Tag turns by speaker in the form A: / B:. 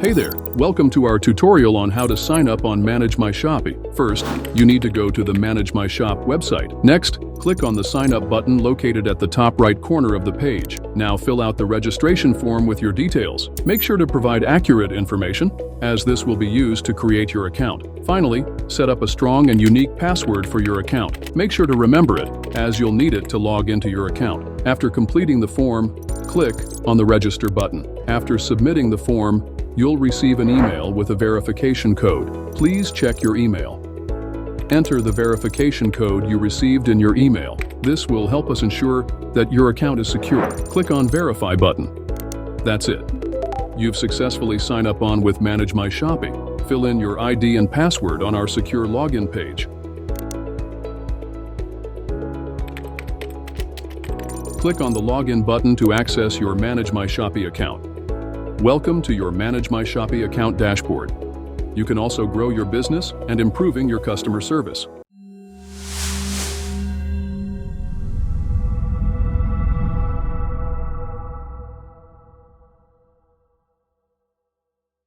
A: Hey there, welcome to our tutorial on how to sign up on ManageMyShoppe. First, you need to go to the ManageMyShoppe website. Next, click on the sign up button located at the top right corner of the page. Now fill out the registration form with your details. Make sure to provide accurate information, as this will be used to create your account. Finally, set up a strong and unique password for your account. Make sure to remember it, as you'll need it to log into your account. After completing the form, click on the register button. After submitting the form, you'll receive an email with a verification code. Please check your email. Enter the verification code you received in your email. This will help us ensure that your account is secure. Click on Verify button. That's it. You've successfully signed up on with ManageMyShoppe. Fill in your ID and password on our secure login page. Click on the Login button to access your ManageMyShoppe account. Welcome to your ManageMyShoppe account dashboard. You can also grow your business and improving your customer service.